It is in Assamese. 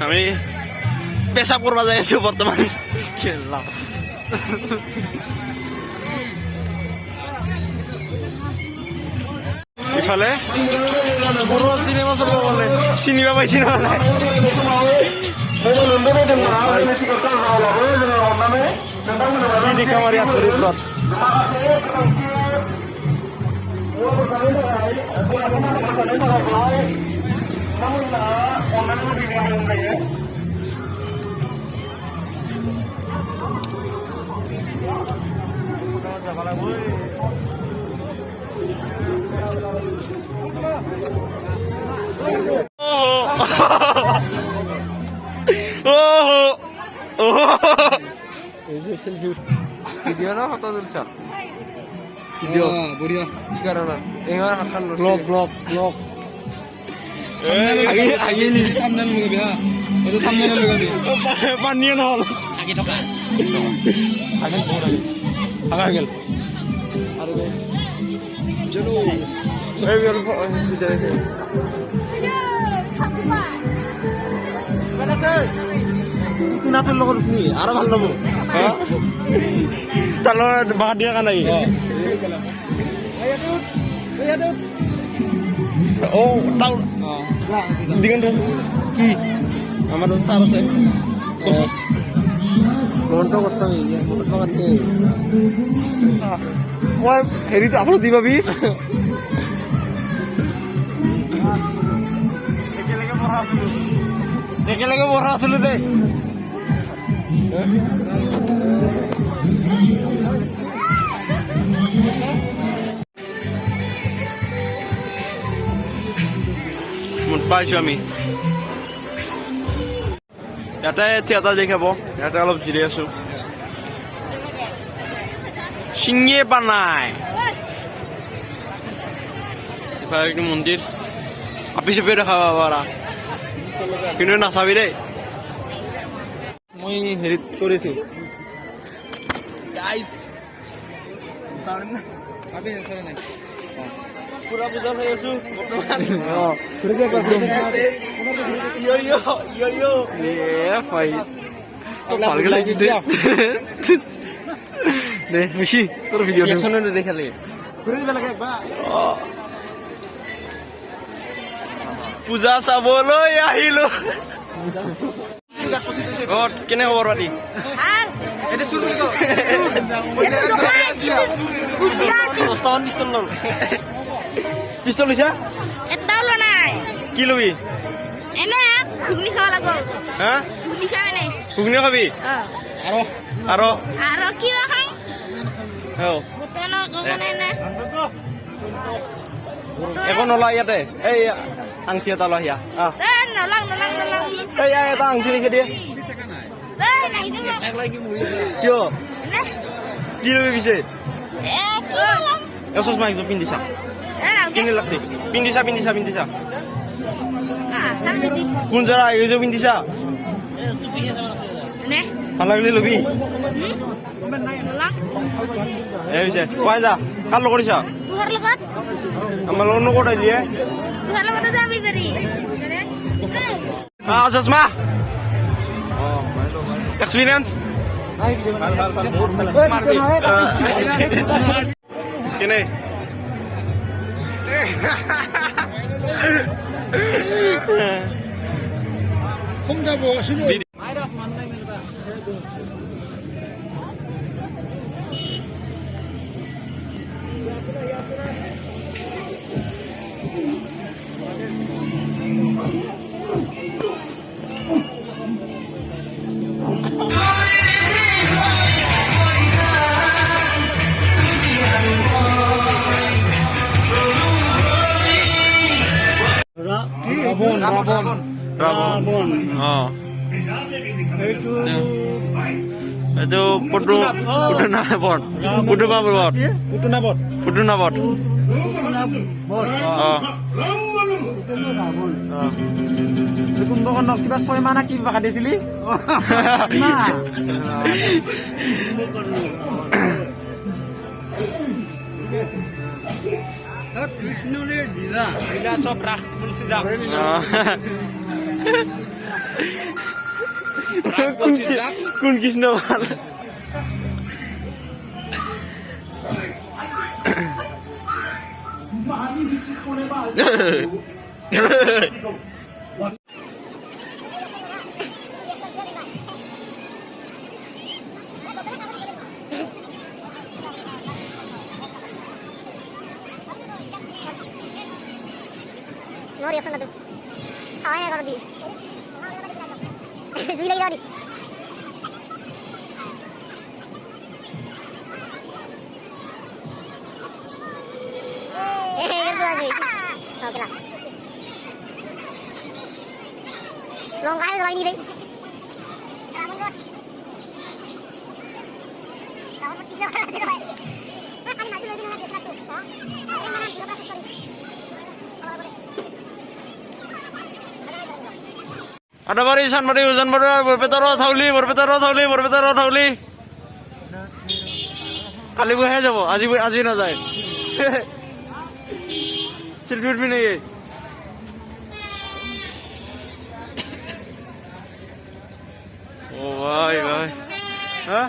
আমি পেশাব করবা যাই আছো বর্তমান ইফালে পুরো সিনেমা চলব বলে চিনিবা পাইছি না কামারি আত্মরিত ভিডিও না কত তুলছ ভিডিও বঢ়িয়া কি কারণ এবার হাতখান ব্লগ ব্লগ ব্লগ আগে নিজে থামনেল লগাবি হা এইটো থামনেল লগাবি পানীয় নহল আগে থকা আগে বহুত আগে গেল আৰু চলো এই বেল ভিতরে নাতের লগত নি আরো ভাল লব তার বাহার দিয়া কানাই ও তাও দিগন্ত কি আমার সার আছে মনটো কষ্ট নিয়ে মনটো কাটতে মই হেৰি আপলোড দি পাবি একেলগে পঢ়া আছিলো দে পাইছো আমি ইয়াতে থিয়েটাৰ দেখাব ইয়াতে অলপ জিৰাই আছো চিঙিয়ে পা নাই এফালে একটু মন্দিৰ আপি চাপি দেখা পাবা কিন্তু নাচাবি দেই মই হেৰিত কৰিছো পুৰা পূজা চাই আছো ভালকে লাগি দে বেশি তোৰ ভিডিও দেখালে পূজা চাবলৈ আহিলো কেনে খবৰ পাতি পিস্তল লৈছা এটাও লোৱা নাই কি লবি এনে ঘুগনি খাব লাগো হা ঘুগনি খাব এনে ঘুগনি খাবি আৰু আৰু কি খাম অঁ গোটেই নকমানে এনে একো নলয় ইয়াতে এই আংঠি এটা লৈ আহিয়া নলাং এই এটা আংঠি লিখি দিয়ে কিয় কি লবি পিছে চশমা একযোৰ পিন্ধিছা কিনি লাগছে পিন্ধিছা কোন জৰা এইযোৰ পিন্ধিছা ভাল লাগিলে লবি এই পিছে কোৱাই যা কাৰ লগত কৰিছা আমাৰ লগত নকৰাই দিয়ে চশমা এক্সপিৰিয়েঞ্চ কেনে không ra bộ xin lỗi Rabon. Oh. Itu putu nabot. Putu nabot. কুম্ভকৰ্ণক কিবা 6 মাহ না কি কিবা কাটিছিলি চব ৰাস বলছি যাম কোন কৃষ্ণ ভাল No reaction kadu. Sawa na karo di. Zui lagi tadi. Itu lagi. Oke lah. Longgar itu lagi deh. Adabari Sanbari Uzanbari Berpetaro Thauli কালি বহে যাব আজি না যায় সেলফি উঠবি নাকি ও ভাই হ্যাঁ